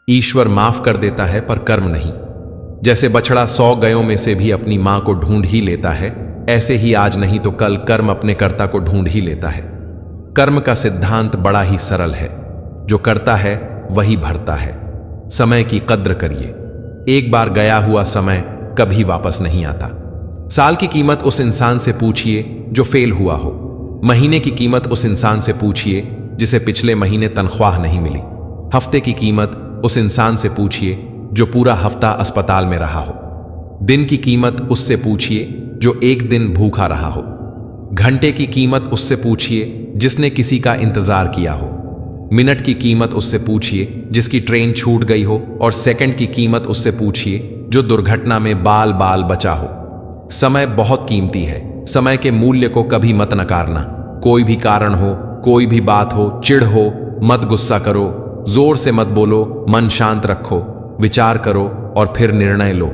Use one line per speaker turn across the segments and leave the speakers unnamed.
ईश्वर माफ कर देता है पर कर्म नहीं। जैसे बछड़ा 100 गायों में से भी अपनी मां को ढूंढ ही लेता है, ऐसे ही आज नहीं तो कल कर्म अपने कर्ता को ढूंढ ही लेता है। कर्म का सिद्धांत बड़ा ही सरल है, जो करता है वही भरता है। समय की कद्र करिए, एक बार गया हुआ समय कभी वापस नहीं आता। साल की कीमत उस इंसान से पूछिए जो फेल हुआ हो, महीने की कीमत उस इंसान से पूछिए जिसे पिछले महीने तनख्वाह नहीं मिली, हफ्ते की कीमत उस इंसान से पूछिए जो पूरा हफ्ता अस्पताल में रहा हो, दिन की कीमत उससे पूछिए जो एक दिन भूखा रहा हो, घंटे की कीमत उससे पूछिए जिसने किसी का इंतजार किया हो, मिनट की कीमत उससे पूछिए जिसकी ट्रेन छूट गई हो, और सेकंड की कीमत उससे पूछिए जो दुर्घटना में बाल बाल बचा हो। समय बहुत कीमती है, समय के मूल्य को कभी मत नकारना। कोई भी कारण हो, कोई भी बात हो, चिढ़ हो, मत गुस्सा करो, जोर से मत बोलो, मन शांत रखो, विचार करो और फिर निर्णय लो।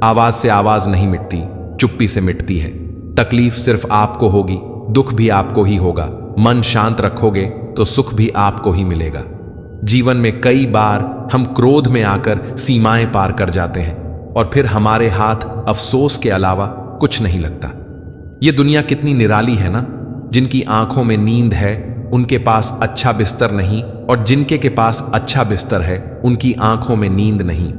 आवाज से आवाज नहीं मिटती, चुप्पी से मिटती है। तकलीफ सिर्फ आपको होगी, दुख भी आपको ही होगा। मन शांत रखोगे तो सुख भी आपको ही मिलेगा। जीवन में कई बार हम क्रोध में आकर सीमाएं पार कर जाते हैं और फिर हमारे हाथ अफसोस के अलावा कुछ नहीं लगता। ये दुनिया कितनी निराली है ना। जिनकी आंखों में नींद है उनके पास अच्छा बिस्तर नहीं, और जिनके के पास अच्छा बिस्तर है उनकी आंखों में नींद नहीं।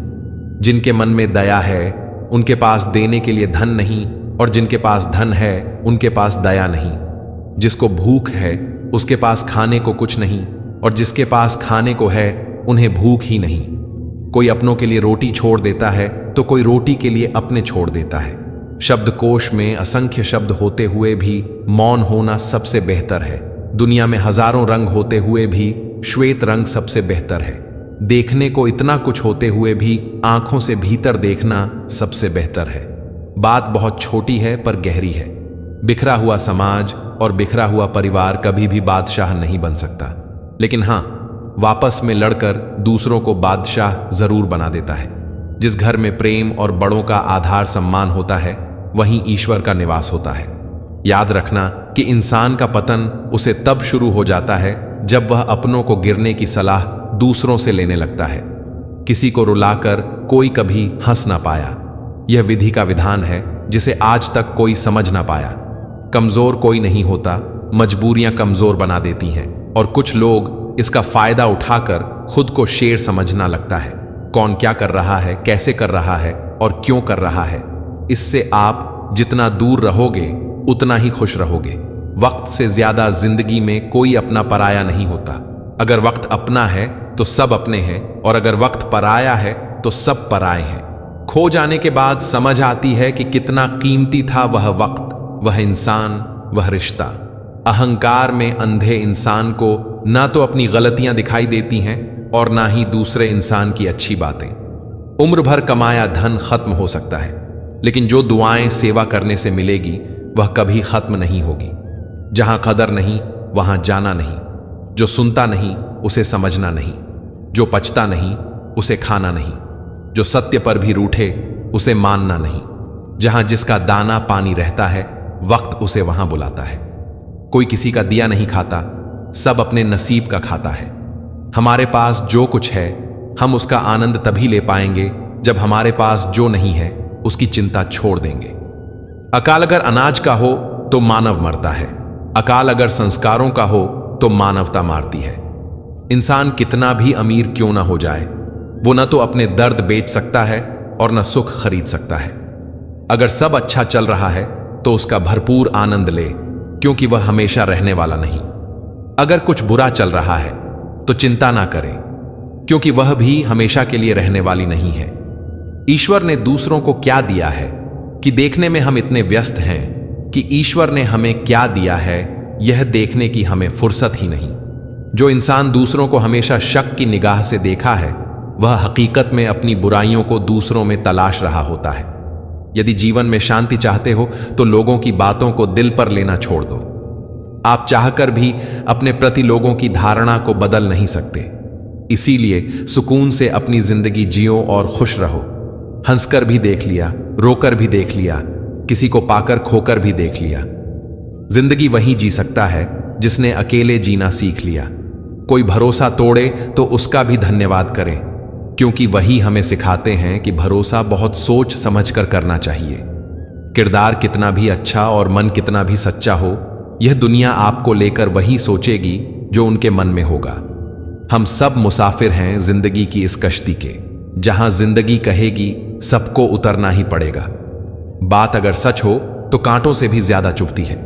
जिनके मन में दया है उनके पास देने के लिए धन नहीं, और जिनके पास धन है उनके पास दया नहीं। जिसको भूख है उसके पास खाने को कुछ नहीं, और जिसके पास खाने को है उन्हें भूख ही नहीं। कोई अपनों के लिए रोटी छोड़ देता है तो कोई रोटी के लिए अपने छोड़ देता है। शब्दकोश में असंख्य शब्द होते हुए भी मौन होना सबसे बेहतर है। दुनिया में हजारों रंग होते हुए भी श्वेत रंग सबसे बेहतर है। देखने को इतना कुछ होते हुए भी आंखों से भीतर देखना सबसे बेहतर है। बात बहुत छोटी है पर गहरी है। बिखरा हुआ समाज और बिखरा हुआ परिवार कभी भी बादशाह नहीं बन सकता, लेकिन हां, वापस में लड़कर दूसरों को बादशाह जरूर बना देता है। जिस घर में प्रेम और बड़ों का आधार सम्मान होता है वहीं ईश्वर का निवास होता है। याद रखना कि इंसान का पतन उसे तब शुरू हो जाता है जब वह अपनों को गिरने की सलाह दूसरों से लेने लगता है। किसी को रुलाकर कोई कभी हंस ना पाया, यह विधि का विधान है जिसे आज तक कोई समझ ना पाया। कमजोर कोई नहीं होता, मजबूरियां कमजोर बना देती हैं, और कुछ लोग इसका फायदा उठाकर खुद को शेर समझना लगता है। कौन क्या कर रहा है, कैसे कर रहा है और क्यों कर रहा है, इससे आप जितना दूर रहोगे उतना ही खुश रहोगे। वक्त से ज्यादा जिंदगी में कोई अपना पराया नहीं होता। अगर वक्त अपना है तो सब अपने हैं, और अगर वक्त पराया है तो सब पराए हैं। खो जाने के बाद समझ आती है कि कितना कीमती था वह वक्त, वह इंसान, वह रिश्ता। अहंकार में अंधे इंसान को ना तो अपनी गलतियां दिखाई देती हैं और ना ही दूसरे इंसान की अच्छी बातें। उम्र भर कमाया धन खत्म हो सकता है, लेकिन जो दुआएं सेवा करने से मिलेगी वह कभी खत्म नहीं होगी। जहां कदर नहीं वहां जाना नहीं। जो सुनता नहीं उसे समझना नहीं। जो पचता नहीं उसे खाना नहीं। जो सत्य पर भी रूठे उसे मानना नहीं। जहां जिसका दाना पानी रहता है वक्त उसे वहां बुलाता है। कोई किसी का दिया नहीं खाता, सब अपने नसीब का खाता है। हमारे पास जो कुछ है हम उसका आनंद तभी ले पाएंगे जब हमारे पास जो नहीं है उसकी चिंता छोड़ देंगे। अकाल अगर अनाज का हो तो मानव मरता है, अकाल अगर संस्कारों का हो तो मानवता मारती है। इंसान कितना भी अमीर क्यों ना हो जाए, वो न तो अपने दर्द बेच सकता है और न सुख खरीद सकता है। अगर सब अच्छा चल रहा है तो उसका भरपूर आनंद ले, क्योंकि वह हमेशा रहने वाला नहीं। अगर कुछ बुरा चल रहा है तो चिंता ना करें, क्योंकि वह भी हमेशा के लिए रहने वाली नहीं है। ईश्वर ने दूसरों को क्या दिया है कि देखने में हम इतने व्यस्त हैं कि ईश्वर ने हमें क्या दिया है यह देखने की हमें फुर्सत ही नहीं। जो इंसान दूसरों को हमेशा शक की निगाह से देखा है वह हकीकत में अपनी बुराइयों को दूसरों में तलाश रहा होता है। यदि जीवन में शांति चाहते हो तो लोगों की बातों को दिल पर लेना छोड़ दो। आप चाहकर भी अपने प्रति लोगों की धारणा को बदल नहीं सकते। इसीलिए सुकून से अपनी जिंदगी जियो और खुश रहो। हंसकर भी देख लिया, रोकर भी देख लिया, किसी को पाकर खोकर भी देख लिया। जिंदगी वही जी सकता है जिसने अकेले जीना सीख लिया। कोई भरोसा तोड़े तो उसका भी धन्यवाद करें। क्योंकि वही हमें सिखाते हैं कि भरोसा बहुत सोच समझकर करना चाहिए। किरदार कितना भी अच्छा और मन कितना भी सच्चा हो, यह दुनिया आपको लेकर वही सोचेगी जो उनके मन में होगा। हम सब मुसाफिर हैं जिंदगी की इस कश्ती के, जहां जिंदगी कहेगी सबको उतरना ही पड़ेगा। बात अगर सच हो तो कांटों से भी ज्यादा चुभती है।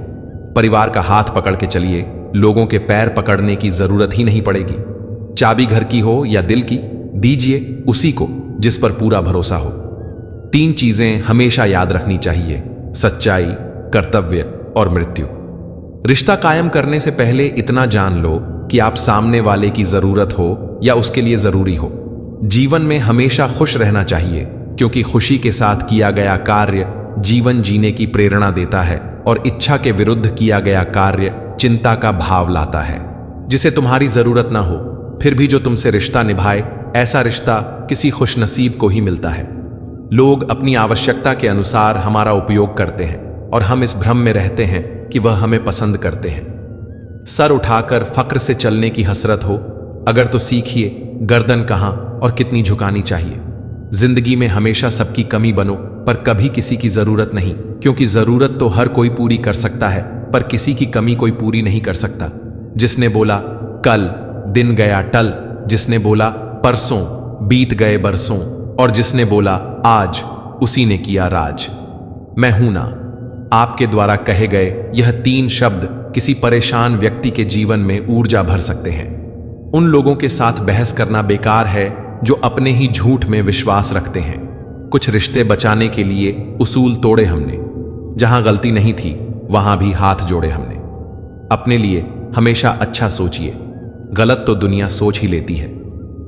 परिवार का हाथ पकड़ के चलिए, लोगों के पैर पकड़ने की जरूरत ही नहीं पड़ेगी। चाबी घर की हो या दिल की, दीजिए उसी को जिस पर पूरा भरोसा हो। 3 चीजें हमेशा याद रखनी चाहिए: सच्चाई, कर्तव्य और मृत्यु। रिश्ता कायम करने से पहले इतना जान लो कि आप सामने वाले की जरूरत हो या उसके लिए जरूरी हो। जीवन में हमेशा खुश रहना चाहिए, क्योंकि खुशी के साथ किया गया कार्य जीवन जीने की प्रेरणा देता है और इच्छा के विरुद्ध किया गया कार्य चिंता का भाव लाता है। जिसे तुम्हारी जरूरत ना हो फिर भी जो तुमसे रिश्ता निभाए, ऐसा रिश्ता किसी खुशनसीब को ही मिलता है। लोग अपनी आवश्यकता के अनुसार हमारा उपयोग करते हैं और हम इस भ्रम में रहते हैं कि वह हमें पसंद करते हैं। सर उठाकर फक्र से चलने की हसरत हो अगर तो सीखिए गर्दन कहां और कितनी झुकानी चाहिए। जिंदगी में हमेशा सबकी कमी बनो, पर कभी किसी की जरूरत नहीं, क्योंकि जरूरत तो हर कोई पूरी कर सकता है, पर किसी की कमी कोई पूरी नहीं कर सकता। जिसने बोला कल, दिन गया टल, जिसने बोला परसों, बीत गए बरसों, और जिसने बोला आज, उसी ने किया राज। मैं हूं ना, आपके द्वारा कहे गए यह 3 शब्द किसी परेशान व्यक्ति के जीवन में ऊर्जा भर सकते हैं। उन लोगों के साथ बहस करना बेकार है जो अपने ही झूठ में विश्वास रखते हैं। कुछ रिश्ते बचाने के लिए उसूल तोड़े हमने, जहां गलती नहीं थी वहां भी हाथ जोड़े हमने। अपने लिए हमेशा अच्छा सोचिए, गलत तो दुनिया सोच ही लेती है।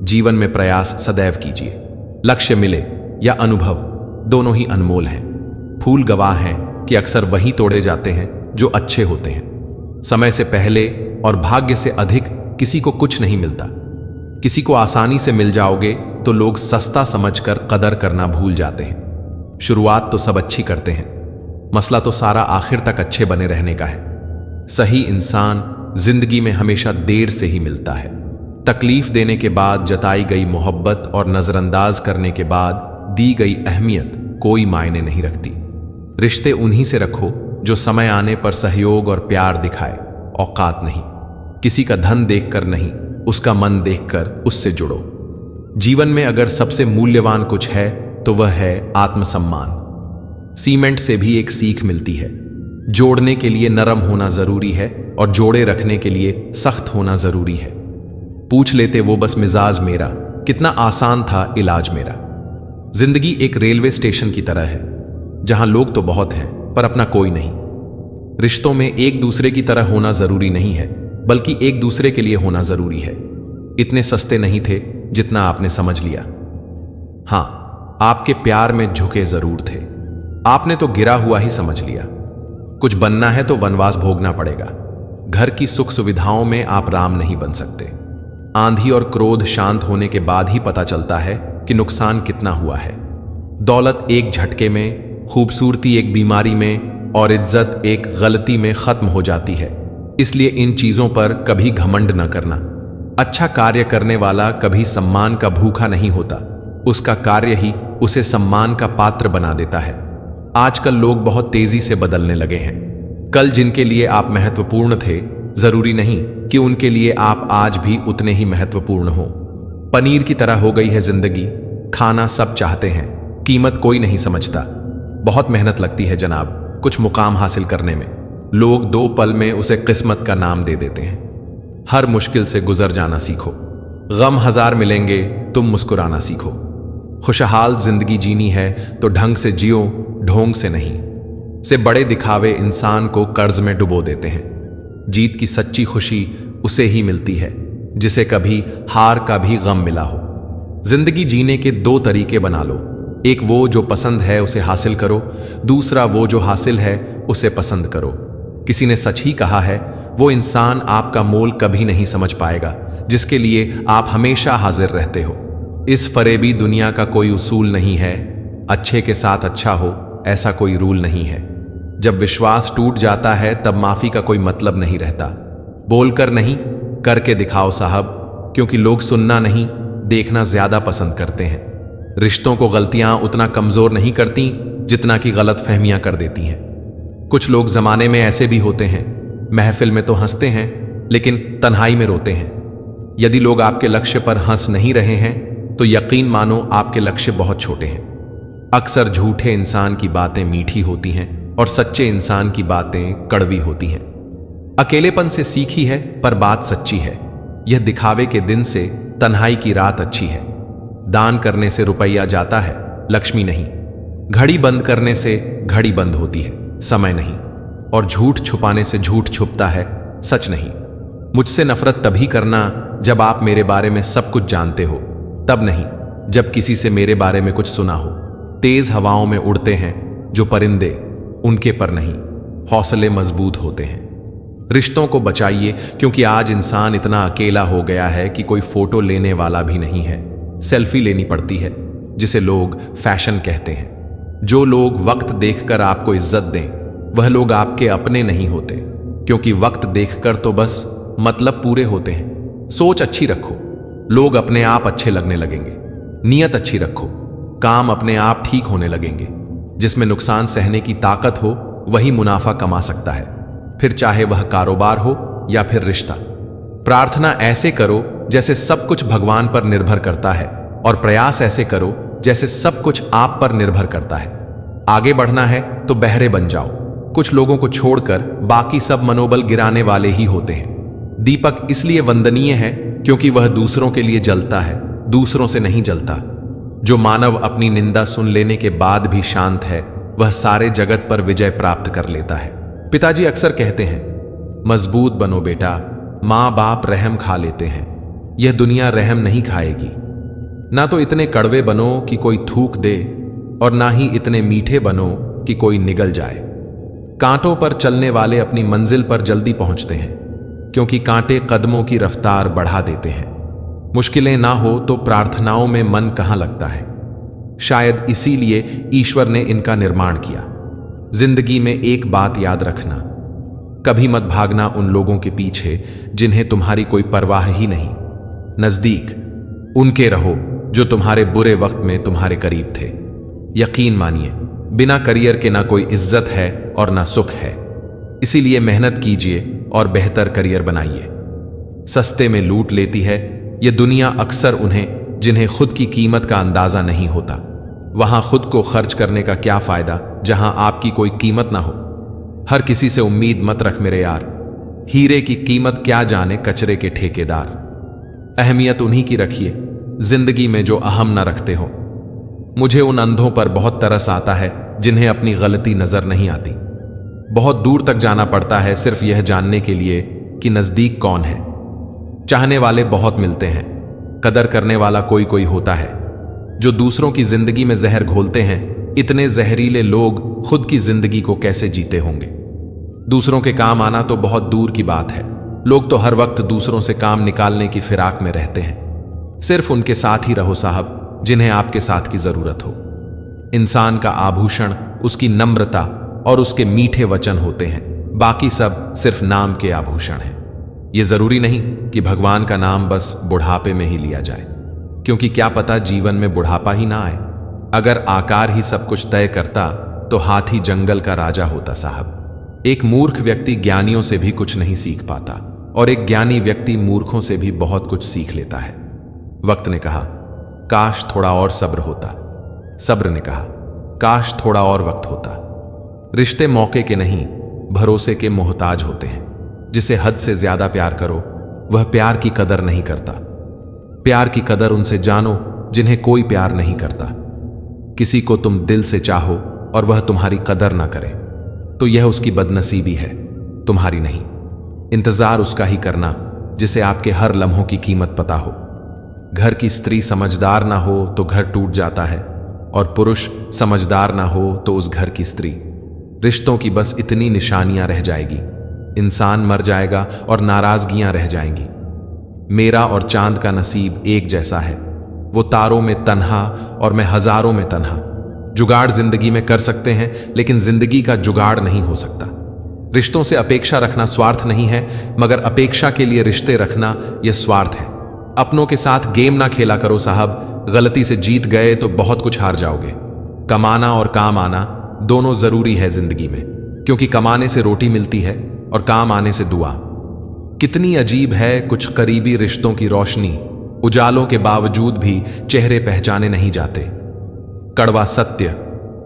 जीवन में प्रयास सदैव कीजिए। लक्ष्य मिले या अनुभव, दोनों ही अनमोल हैं। फूल गवाह हैं कि अक्सर वही तोड़े जाते हैं जो अच्छे होते हैं। समय से पहले और भाग्य से अधिक किसी को कुछ नहीं मिलता। किसी को आसानी से मिल जाओगे तो लोग सस्ता समझकर कदर करना भूल जाते हैं। शुरुआत तो सब अच्छी करते हैं, मसला तो सारा आखिर तक अच्छे बने रहने का है। सही इंसान जिंदगी में हमेशा देर से ही मिलता है। तकलीफ देने के बाद जताई गई मोहब्बत और नजरअंदाज करने के बाद दी गई अहमियत कोई मायने नहीं रखती। रिश्ते उन्हीं से रखो जो समय आने पर सहयोग और प्यार दिखाए, औकात नहीं। किसी का धन देखकर नहीं, उसका मन देखकर उससे जुड़ो। जीवन में अगर सबसे मूल्यवान कुछ है तो वह है आत्मसम्मान। सीमेंट से भी एक सीख मिलती है, जोड़ने के लिए नरम होना जरूरी है और जोड़े रखने के लिए सख्त होना जरूरी है। पूछ लेते वो बस मिजाज मेरा, कितना आसान था इलाज मेरा। जिंदगी एक रेलवे स्टेशन की तरह है, जहां लोग तो बहुत हैं पर अपना कोई नहीं। रिश्तों में एक दूसरे की तरह होना जरूरी नहीं है, बल्कि एक दूसरे के लिए होना जरूरी है। इतने सस्ते नहीं थे जितना आपने समझ लिया। हां, आपके प्यार में झुके जरूर थे, आपने तो गिरा हुआ ही समझ लिया। कुछ बनना है तो वनवास भोगना पड़ेगा। घर की सुख सुविधाओं में आप राम नहीं बन सकते। आंधी और क्रोध शांत होने के बाद ही पता चलता है कि नुकसान कितना हुआ है। दौलत एक झटके में, खूबसूरती एक बीमारी में और इज्जत एक गलती में खत्म हो जाती है। इसलिए इन चीजों पर कभी घमंड न करना। अच्छा कार्य करने वाला कभी सम्मान का भूखा नहीं होता, उसका कार्य ही उसे सम्मान का पात्र बना देता है। आजकल लोग बहुत तेजी से बदलने लगे हैं। कल जिनके लिए आप महत्वपूर्ण थे, जरूरी नहीं कि उनके लिए आप आज भी उतने ही महत्वपूर्ण हो। पनीर की तरह हो गई है जिंदगी, खाना सब चाहते हैं, कीमत कोई नहीं समझता। बहुत मेहनत लगती है जनाब कुछ मुकाम हासिल करने में, लोग 2 पल में उसे किस्मत का नाम दे देते हैं। हर मुश्किल से गुजर जाना सीखो, गम 1000 मिलेंगे, तुम मुस्कुराना सीखो। खुशहाल जिंदगी जीनी है तो ढंग से जियो, ढोंग से नहीं। से बड़े दिखावे इंसान को कर्ज में डुबो देते हैं। जीत की सच्ची खुशी उसे ही मिलती है जिसे कभी हार का भी गम मिला हो। जिंदगी जीने के 2 तरीके बना लो, एक वो जो पसंद है उसे हासिल करो, दूसरा वो जो हासिल है उसे पसंद करो। किसी ने सच ही कहा है, वो इंसान आपका मोल कभी नहीं समझ पाएगा जिसके लिए आप हमेशा हाजिर रहते हो। इस फरेबी दुनिया का कोई उसूल नहीं है, अच्छे के साथ अच्छा हो ऐसा कोई रूल नहीं है। जब विश्वास टूट जाता है तब माफी का कोई मतलब नहीं रहता। बोलकर नहीं, करके दिखाओ साहब, क्योंकि लोग सुनना नहीं देखना ज्यादा पसंद करते हैं। रिश्तों को गलतियां उतना कमजोर नहीं करती जितना कि गलत फहमियां कर देती हैं। कुछ लोग जमाने में ऐसे भी होते हैं, महफिल में तो हंसते हैं लेकिन तन्हाई में रोते हैं। यदि लोग आपके लक्ष्य पर हंस नहीं रहे हैं तो यकीन मानो आपके लक्ष्य बहुत छोटे हैं। अक्सर झूठे इंसान की बातें मीठी होती हैं और सच्चे इंसान की बातें कड़वी होती हैं। अकेलेपन से सीखी है पर बात सच्ची है। यह दिखावे के दिन से तन्हाई की रात अच्छी है। दान करने से रुपया जाता है, लक्ष्मी नहीं। घड़ी बंद करने से घड़ी बंद होती है, समय नहीं। और झूठ छुपाने से झूठ छुपता है, सच नहीं। मुझसे नफरत तभी करना जब आप मेरे बारे में सब कुछ जानते हो, तब नहीं जब किसी से मेरे बारे में कुछ सुना हो। तेज हवाओं में उड़ते हैं जो परिंदे, उनके पर नहीं, हौसले मजबूत होते हैं। रिश्तों को बचाइए क्योंकि आज इंसान इतना अकेला हो गया है कि कोई फोटो लेने वाला भी नहीं है। सेल्फी लेनी पड़ती है जिसे लोग फैशन कहते हैं। जो लोग वक्त देखकर आपको इज्जत दें वह लोग आपके अपने नहीं होते, क्योंकि वक्त देखकर तो बस मतलब पूरे होते हैं। सोच अच्छी रखो, लोग अपने आप अच्छे लगने लगेंगे। नीयत अच्छी रखो, काम अपने आप ठीक होने लगेंगे। जिसमें नुकसान सहने की ताकत हो वही मुनाफा कमा सकता है, फिर चाहे वह कारोबार हो या फिर रिश्ता। प्रार्थना ऐसे करो जैसे सब कुछ भगवान पर निर्भर करता है, और प्रयास ऐसे करो जैसे सब कुछ आप पर निर्भर करता है। आगे बढ़ना है तो बहरे बन जाओ। कुछ लोगों को छोड़कर बाकी सब मनोबल गिराने वाले ही होते हैं। दीपक इसलिए वंदनीय है क्योंकि वह दूसरों के लिए जलता है, दूसरों से नहीं जलता। जो मानव अपनी निंदा सुन लेने के बाद भी शांत है वह सारे जगत पर विजय प्राप्त कर लेता है। पिताजी अक्सर कहते हैं, मजबूत बनो बेटा, माँ बाप रहम खा लेते हैं, यह दुनिया रहम नहीं खाएगी। ना तो इतने कड़वे बनो कि कोई थूक दे, और ना ही इतने मीठे बनो कि कोई निगल जाए। कांटों पर चलने वाले अपनी मंजिल पर जल्दी पहुंचते हैं, क्योंकि कांटे कदमों की रफ्तार बढ़ा देते हैं। मुश्किलें ना हो तो प्रार्थनाओं में मन कहाँ लगता है। शायद इसीलिए ईश्वर ने इनका निर्माण किया। जिंदगी में एक बात याद रखना, कभी मत भागना उन लोगों के पीछे जिन्हें तुम्हारी कोई परवाह ही नहीं। नजदीक उनके रहो जो तुम्हारे बुरे वक्त में तुम्हारे करीब थे। यकीन मानिए, बिना करियर के ना कोई इज्जत है और ना सुख है। इसीलिए मेहनत कीजिए और बेहतर करियर बनाइए। सस्ते में लूट लेती है ये दुनिया अक्सर उन्हें जिन्हें खुद की कीमत का अंदाजा नहीं होता। वहां खुद को खर्च करने का क्या फायदा जहां आपकी कोई कीमत ना हो। हर किसी से उम्मीद मत रख मेरे यार, हीरे की कीमत क्या जाने कचरे के ठेकेदार। अहमियत उन्हीं की रखिए जिंदगी में जो अहम ना रखते हो। मुझे उन अंधों पर बहुत तरस आता है जिन्हें अपनी गलती नजर नहीं आती। बहुत दूर तक जाना पड़ता है सिर्फ यह जानने के लिए कि नजदीक कौन है। चाहने वाले बहुत मिलते हैं, कदर करने वाला कोई कोई होता है। जो दूसरों की जिंदगी में जहर घोलते हैं, इतने जहरीले लोग खुद की जिंदगी को कैसे जीते होंगे। दूसरों के काम आना तो बहुत दूर की बात है। लोग तो हर वक्त दूसरों से काम निकालने की फिराक में रहते हैं। सिर्फ उनके साथ ही रहो साहब जिन्हें आपके साथ की जरूरत हो। इंसान का आभूषण उसकी नम्रता और उसके मीठे वचन होते हैं, बाकी सब सिर्फ नाम के आभूषण हैं। यह जरूरी नहीं कि भगवान का नाम बस बुढ़ापे में ही लिया जाए, क्योंकि क्या पता जीवन में बुढ़ापा ही ना आए। अगर आकार ही सब कुछ तय करता तो हाथी जंगल का राजा होता साहब। एक मूर्ख व्यक्ति ज्ञानियों से भी कुछ नहीं सीख पाता, और एक ज्ञानी व्यक्ति मूर्खों से भी बहुत कुछ सीख लेता है। वक्त ने कहा, काश थोड़ा और सब्र होता। सब्र ने कहा, काश थोड़ा और वक्त होता। रिश्ते मौके के नहीं, भरोसे के मोहताज होते हैं। जिसे हद से ज्यादा प्यार करो वह प्यार की कदर नहीं करता। प्यार की कदर उनसे जानो जिन्हें कोई प्यार नहीं करता। किसी को तुम दिल से चाहो और वह तुम्हारी कदर ना करे तो यह उसकी बदनसीबी है, तुम्हारी नहीं। इंतजार उसका ही करना जिसे आपके हर लम्हों की कीमत पता हो। घर की स्त्री समझदार ना हो तो घर टूट जाता है, और पुरुष समझदार ना हो तो उस घर की स्त्री। रिश्तों की बस इतनी निशानियां रह जाएगी, इंसान मर जाएगा और नाराजगियां रह जाएंगी। मेरा और चांद का नसीब एक जैसा है, वो तारों में तन्हा और मैं हजारों में तन्हा। जुगाड़ जिंदगी में कर सकते हैं, लेकिन जिंदगी का जुगाड़ नहीं हो सकता। रिश्तों से अपेक्षा रखना स्वार्थ नहीं है, मगर अपेक्षा के लिए रिश्ते रखना यह स्वार्थ है। अपनों के साथ गेम ना खेला करो साहब, गलती से जीत गए तो बहुत कुछ हार जाओगे। कमाना और काम आना दोनों जरूरी है जिंदगी में, क्योंकि कमाने से रोटी मिलती है और काम आने से दुआ। कितनी अजीब है कुछ करीबी रिश्तों की रोशनी, उजालों के बावजूद भी चेहरे पहचाने नहीं जाते। कड़वा सत्य,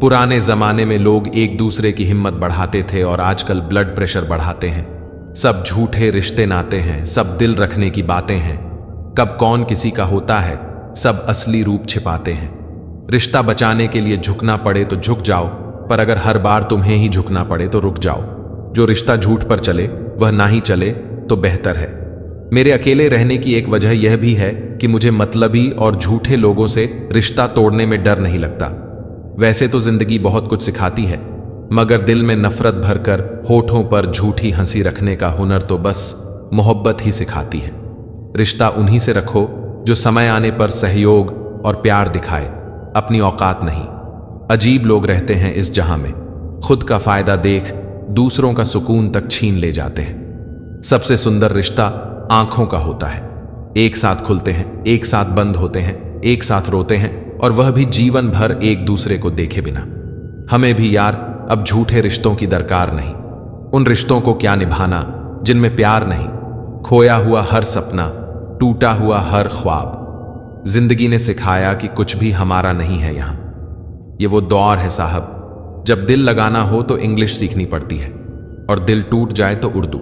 पुराने जमाने में लोग एक दूसरे की हिम्मत बढ़ाते थे और आजकल ब्लड प्रेशर बढ़ाते हैं। सब झूठे रिश्ते नाते हैं, सब दिल रखने की बातें हैं। कब कौन किसी का होता है, सब असली रूप छिपाते हैं। रिश्ता बचाने के लिए झुकना पड़े तो झुक जाओ, पर अगर हर बार तुम्हें ही झुकना पड़े तो रुक जाओ। जो रिश्ता झूठ पर चले वह ना ही चले तो बेहतर है। मेरे अकेले रहने की एक वजह यह भी है कि मुझे मतलबी और झूठे लोगों से रिश्ता तोड़ने में डर नहीं लगता। वैसे तो जिंदगी बहुत कुछ सिखाती है, मगर दिल में नफरत भरकर होठों पर झूठी हंसी रखने का हुनर तो बस मोहब्बत ही सिखाती है। रिश्ता उन्हीं से रखो जो समय आने पर सहयोग और प्यार दिखाए, अपनी औकात नहीं। अजीब लोग रहते हैं इस जहां में, खुद का फायदा देख दूसरों का सुकून तक छीन ले जाते हैं। सबसे सुंदर रिश्ता आंखों का होता है। एक साथ खुलते हैं, एक साथ बंद होते हैं, एक साथ रोते हैं, और वह भी जीवन भर एक दूसरे को देखे बिना। हमें भी यार अब झूठे रिश्तों की दरकार नहीं। उन रिश्तों को क्या निभाना जिनमें प्यार नहीं, खोया हुआ हर सपना, टूटा हुआ हर ख्वाब। जिंदगी ने सिखाया कि कुछ भी हमारा नहीं है यहां। ये वो दौर है साहब, जब दिल लगाना हो तो इंग्लिश सीखनी पड़ती है और दिल टूट जाए तो उर्दू।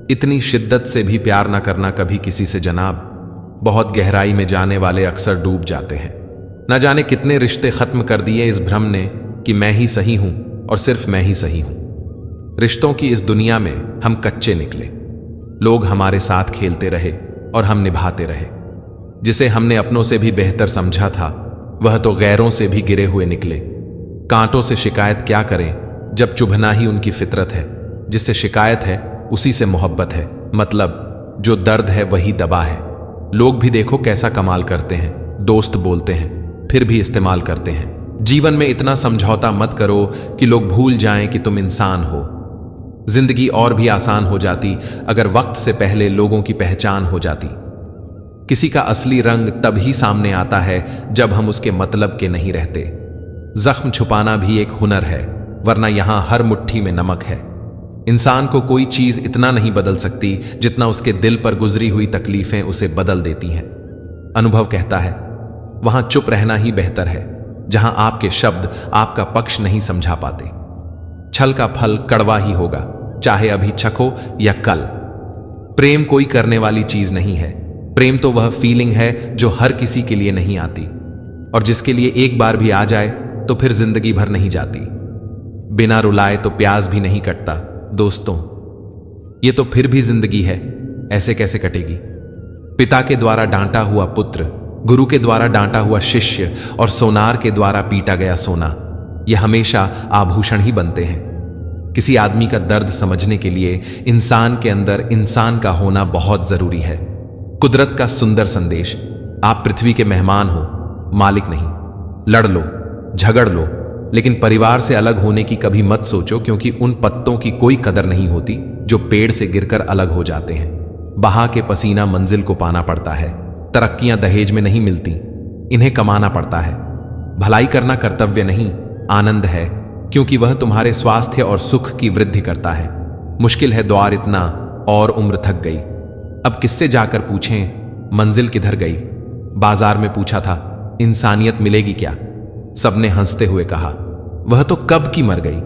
इतनी शिद्दत से भी प्यार ना करना कभी किसी से जनाब। बहुत गहराई में जाने वाले अक्सर डूब जाते हैं। न जाने कितने रिश्ते खत्म कर दिए इस भ्रम ने कि मैं ही सही हूं और सिर्फ मैं ही सही हूं। रिश्तों की इस दुनिया में हम कच्चे निकले। लोग हमारे साथ खेलते रहे और हम निभाते रहे। जिसे हमने अपनों से भी बेहतर समझा था वह तो गैरों से भी गिरे हुए निकले। कांटों से शिकायत क्या करें जब चुभना ही उनकी फितरत है। जिससे शिकायत है उसी से मोहब्बत है, मतलब जो दर्द है वही दबा है। लोग भी देखो कैसा कमाल करते हैं, दोस्त बोलते हैं फिर भी इस्तेमाल करते हैं। जीवन में इतना समझौता मत करो कि लोग भूल जाएं कि तुम इंसान हो। जिंदगी और भी आसान हो जाती अगर वक्त से पहले लोगों की पहचान हो जाती। किसी का असली रंग तभी सामने आता है जब हम उसके मतलब के नहीं रहते। जख्म छुपाना भी एक हुनर है, वरना यहां हर मुट्ठी में नमक है। इंसान को कोई चीज इतना नहीं बदल सकती जितना उसके दिल पर गुजरी हुई तकलीफें उसे बदल देती हैं। अनुभव कहता है वहां चुप रहना ही बेहतर है, जहां आपके शब्द आपका पक्ष नहीं समझा पाते। छल का फल कड़वा ही होगा, चाहे अभी चखो या कल। प्रेम कोई करने वाली चीज नहीं है। प्रेम तो वह फीलिंग है जो हर किसी के लिए नहीं आती, और जिसके लिए एक बार भी आ जाए तो फिर जिंदगी भर नहीं जाती। बिना रुलाए तो प्यास भी नहीं कटता दोस्तों। ये तो फिर भी जिंदगी है, ऐसे कैसे कटेगी। पिता के द्वारा डांटा हुआ पुत्र, गुरु के द्वारा डांटा हुआ शिष्य और सोनार के द्वारा पीटा गया सोना, यह हमेशा आभूषण ही बनते हैं। किसी आदमी का दर्द समझने के लिए इंसान के अंदर इंसान का होना बहुत जरूरी है। कुदरत का सुंदर संदेश, आप पृथ्वी के मेहमान हो, मालिक नहीं। लड़ लो, झगड़ लो, लेकिन परिवार से अलग होने की कभी मत सोचो, क्योंकि उन पत्तों की कोई कदर नहीं होती जो पेड़ से गिरकर अलग हो जाते हैं। बहा के पसीना मंजिल को पाना पड़ता है। तरक्कियां दहेज में नहीं मिलती, इन्हें कमाना पड़ता है। भलाई करना कर्तव्य नहीं, आनंद है, क्योंकि वह तुम्हारे स्वास्थ्य और सुख की वृद्धि करता है। मुश्किल है द्वार इतना और उम्र थक गई। अब किससे जाकर पूछें मंजिल किधर गई। बाजार में पूछा था इंसानियत मिलेगी क्या, सबने हंसते हुए कहा वह तो कब की मर गई।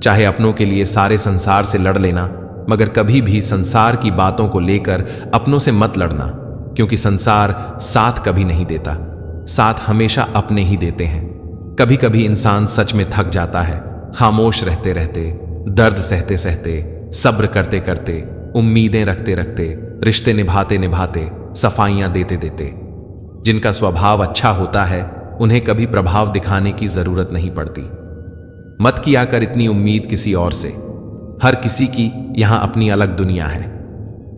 चाहे अपनों के लिए सारे संसार से लड़ लेना, मगर कभी भी संसार की बातों को लेकर अपनों से मत लड़ना, क्योंकि संसार साथ कभी नहीं देता, साथ हमेशा अपने ही देते हैं। कभी कभी इंसान सच में थक जाता है, खामोश रहते रहते, दर्द सहते सहते, सब्र करते करते, उम्मीदें रखते रखते, रिश्ते निभाते निभाते, सफाइयां देते देते। जिनका स्वभाव अच्छा होता है उन्हें कभी प्रभाव दिखाने की जरूरत नहीं पड़ती। मत किया कर इतनी उम्मीद किसी और से, हर किसी की यहां अपनी अलग दुनिया है।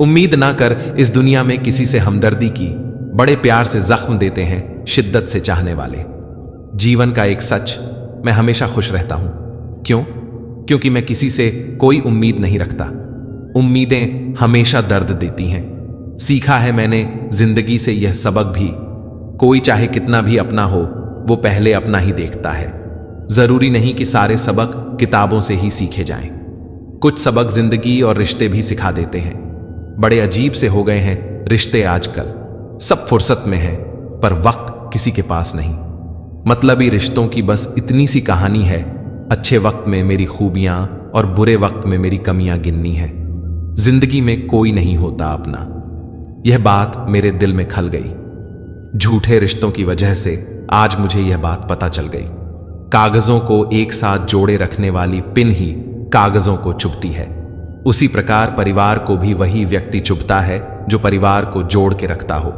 उम्मीद ना कर इस दुनिया में किसी से हमदर्दी की, बड़े प्यार से जख्म देते हैं शिद्दत से चाहने वाले। जीवन का एक सच, मैं हमेशा खुश रहता हूं। क्यों? क्योंकि मैं किसी से कोई उम्मीद नहीं रखता। उम्मीदें हमेशा दर्द देती हैं। सीखा है मैंने जिंदगी से यह सबक भी, कोई चाहे कितना भी अपना हो, वो पहले अपना ही देखता है। जरूरी नहीं कि सारे सबक किताबों से ही सीखे जाएं। कुछ सबक जिंदगी और रिश्ते भी सिखा देते हैं। बड़े अजीब से हो गए हैं रिश्ते आजकल। सब फुर्सत में है पर वक्त किसी के पास नहीं। मतलबी रिश्तों की बस इतनी सी कहानी है, अच्छे वक्त में मेरी खूबियां और बुरे वक्त में मेरी कमियां गिननी है। जिंदगी में कोई नहीं होता अपना। यह बात मेरे दिल में खल गई। झूठे रिश्तों की वजह से आज मुझे यह बात पता चल गई। कागजों को एक साथ जोड़े रखने वाली पिन ही कागजों को चुभती है। उसी प्रकार परिवार को भी वही व्यक्ति चुभता है जो परिवार को जोड़ के रखता हो।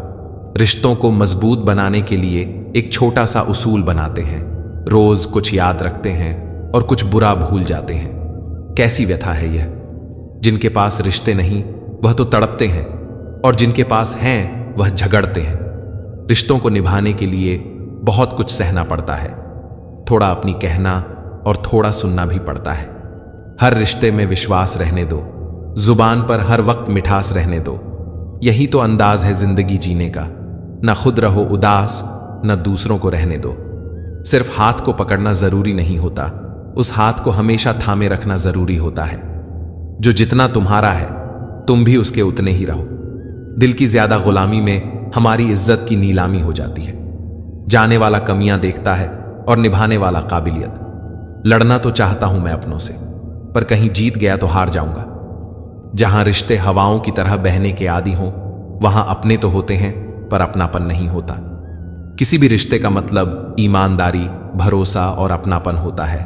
रिश्तों को मजबूत बनाने के लिए एक छोटा सा उसूल बनाते हैं। रोज कुछ याद रखते हैं और कुछ बुरा भूल जाते हैं। कैसी व्यथा है यह। जिनके पास रिश्ते नहीं वह तो तड़पते हैं, और जिनके पास हैं वह झगड़ते हैं। रिश्तों को निभाने के लिए बहुत कुछ सहना पड़ता है। थोड़ा अपनी कहना और थोड़ा सुनना भी पड़ता है। हर रिश्ते में विश्वास रहने दो, जुबान पर हर वक्त मिठास रहने दो। यही तो अंदाज है जिंदगी जीने का। न खुद रहो उदास, न दूसरों को रहने दो। सिर्फ हाथ को पकड़ना जरूरी नहीं होता, उस हाथ को हमेशा थामे रखना जरूरी होता है। जो जितना तुम्हारा है तुम भी उसके उतने ही रहो। दिल की ज्यादा गुलामी में हमारी इज्जत की नीलामी हो जाती है। जाने वाला कमियां देखता है और निभाने वाला काबिलियत। लड़ना तो चाहता हूं मैं अपनों से, पर कहीं जीत गया तो हार जाऊंगा। जहां रिश्ते हवाओं की तरह बहने के आदी हों, वहां अपने तो होते हैं पर अपनापन नहीं होता। किसी भी रिश्ते का मतलब ईमानदारी, भरोसा और अपनापन होता है।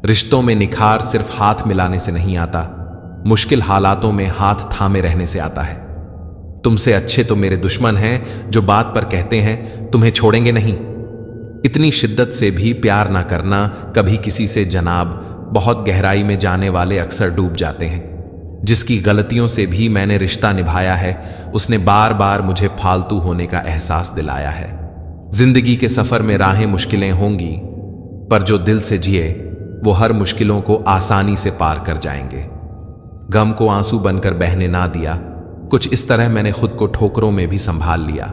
रिश्तों में निखार सिर्फ हाथ मिलाने से नहीं आता, मुश्किल हालातों में हाथ थामे रहने से आता है। तुमसे अच्छे तो मेरे दुश्मन हैं जो बात पर कहते हैं तुम्हें छोड़ेंगे नहीं। इतनी शिद्दत से भी प्यार ना करना कभी किसी से जनाब। बहुत गहराई में जाने वाले अक्सर डूब जाते हैं। जिसकी गलतियों से भी मैंने रिश्ता निभाया है, उसने बार बार मुझे फालतू होने का एहसास दिलाया है। जिंदगी के सफर में राहें मुश्किलें होंगी, पर जो दिल से जिए वो हर मुश्किलों को आसानी से पार कर जाएंगे। गम को आंसू बनकर बहने ना दिया। कुछ इस तरह मैंने खुद को ठोकरों में भी संभाल लिया।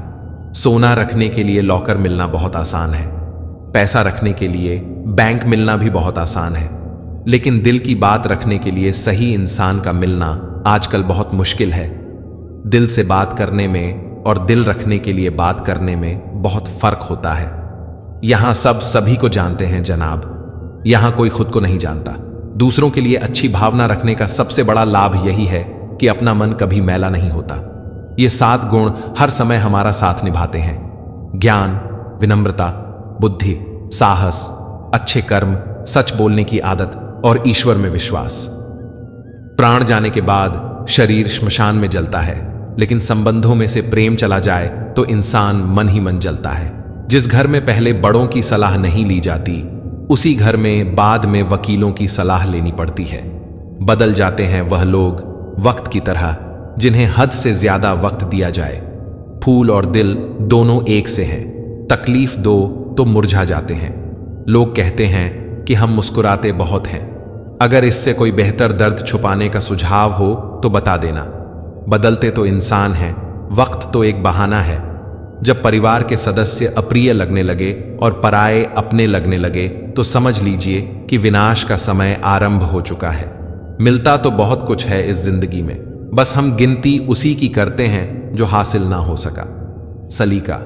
सोना रखने के लिए लॉकर मिलना बहुत आसान है, पैसा रखने के लिए बैंक मिलना भी बहुत आसान है, लेकिन दिल की बात रखने के लिए सही इंसान का मिलना आजकल बहुत मुश्किल है। दिल से बात करने में और दिल रखने के लिए बात करने में बहुत फर्क होता है। यहां सब सभी को जानते हैं जनाब, यहां कोई खुद को नहीं जानता। दूसरों के लिए अच्छी भावना रखने का सबसे बड़ा लाभ यही है कि अपना मन कभी मैला नहीं होता। ये 7 गुण हर समय हमारा साथ निभाते हैं: ज्ञान, विनम्रता, बुद्धि, साहस, अच्छे कर्म, सच बोलने की आदत और ईश्वर में विश्वास। प्राण जाने के बाद शरीर श्मशान में जलता है, लेकिन संबंधों में से प्रेम चला जाए तो इंसान मन ही मन जलता है। जिस घर में पहले बड़ों की सलाह नहीं ली जाती, उसी घर में बाद में वकीलों की सलाह लेनी पड़ती है। बदल जाते हैं वह लोग वक्त की तरह जिन्हें हद से ज्यादा वक्त दिया जाए। फूल और दिल दोनों एक से हैं, तकलीफ दो तो मुरझा जाते हैं। लोग कहते हैं कि हम मुस्कुराते बहुत हैं। अगर इससे कोई बेहतर दर्द छुपाने का सुझाव हो तो बता देना। बदलते तो इंसान हैं, वक्त तो एक बहाना है। जब परिवार के सदस्य अप्रिय लगने लगे और पराये अपने लगने लगे तो समझ लीजिए कि विनाश का समय आरंभ हो चुका है। मिलता तो बहुत कुछ है इस जिंदगी में, बस हम गिनती उसी की करते हैं जो हासिल ना हो सका। सलीका,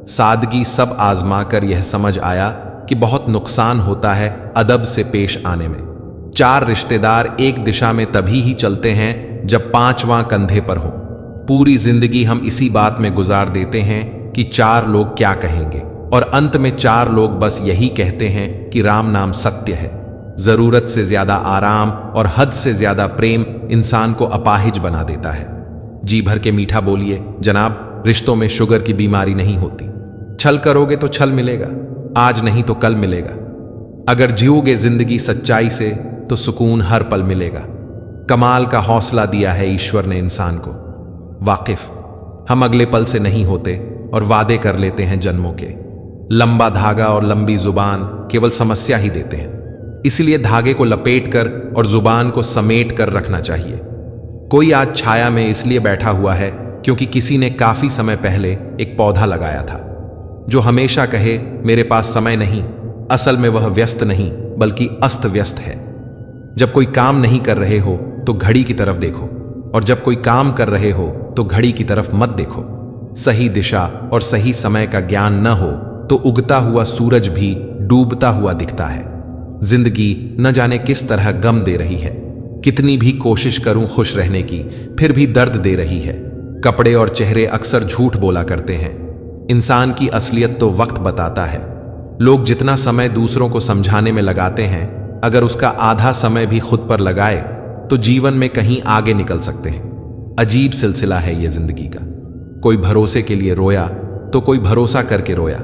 सादगी सब आजमा कर यह समझ आया कि बहुत नुकसान होता है अदब से पेश आने में। 4 रिश्तेदार एक दिशा में तभी ही चलते हैं जब 5वां कंधे पर हो। पूरी जिंदगी हम इसी बात में गुजार देते हैं कि 4 लोग क्या कहेंगे, और अंत में 4 लोग बस यही कहते हैं कि राम नाम सत्य है। जरूरत से ज्यादा आराम और हद से ज्यादा प्रेम इंसान को अपाहिज बना देता है। जी भर के मीठा बोलिए जनाब, रिश्तों में शुगर की बीमारी नहीं होती। छल करोगे तो छल मिलेगा, आज नहीं तो कल मिलेगा। अगर जियोगे जिंदगी सच्चाई से तो सुकून हर पल मिलेगा। कमाल का हौसला दिया है ईश्वर ने इंसान को। वाकिफ, हम अगले पल से नहीं होते और वादे कर लेते हैं जन्मों के। लंबा धागा और लंबी जुबान केवल समस्या ही देते हैं, इसलिए धागे को लपेट कर और जुबान को समेट कर रखना चाहिए। कोई आज छाया में इसलिए बैठा हुआ है क्योंकि किसी ने काफी समय पहले एक पौधा लगाया था। जो हमेशा कहे मेरे पास समय नहीं, असल में वह व्यस्त नहीं बल्कि अस्त व्यस्त है। जब कोई काम नहीं कर रहे हो तो घड़ी की तरफ देखो, और जब कोई काम कर रहे हो तो घड़ी की तरफ मत देखो। सही दिशा और सही समय का ज्ञान न हो तो उगता हुआ सूरज भी डूबता हुआ दिखता है। जिंदगी न जाने किस तरह गम दे रही है। कितनी भी कोशिश करूं खुश रहने की, फिर भी दर्द दे रही है। कपड़े और चेहरे अक्सर झूठ बोला करते हैं। इंसान की असलियत तो वक्त बताता है। लोग जितना समय दूसरों को समझाने में लगाते हैं, अगर उसका आधा समय भी खुद पर लगाए तो जीवन में कहीं आगे निकल सकते हैं। अजीब सिलसिला है ये जिंदगी का। कोई भरोसे के लिए रोया तो कोई भरोसा करके रोया।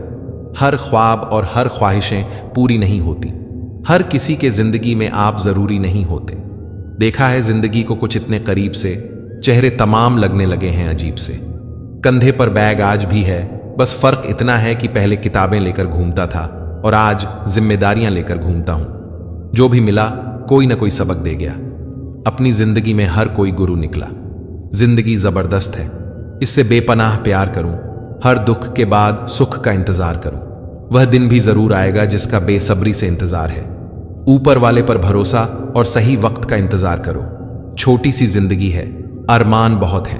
हर ख्वाब और हर ख्वाहिशें पूरी नहीं होती। हर किसी के जिंदगी में आप जरूरी नहीं होते। देखा है जिंदगी को कुछ इतने करीब से, चेहरे तमाम लगने लगे हैं अजीब से। कंधे पर बैग आज भी है, बस फर्क इतना है कि पहले किताबें लेकर घूमता था और आज जिम्मेदारियां लेकर घूमता हूं। जो भी मिला कोई ना कोई सबक दे गया। अपनी जिंदगी में हर कोई गुरु निकला। जिंदगी जबरदस्त है, इससे बेपनाह प्यार करूं। हर दुख के बाद सुख का इंतजार करूं। वह दिन भी जरूर आएगा जिसका बेसब्री से इंतजार है। ऊपर वाले पर भरोसा और सही वक्त का इंतजार करो। छोटी सी जिंदगी है, अरमान बहुत है।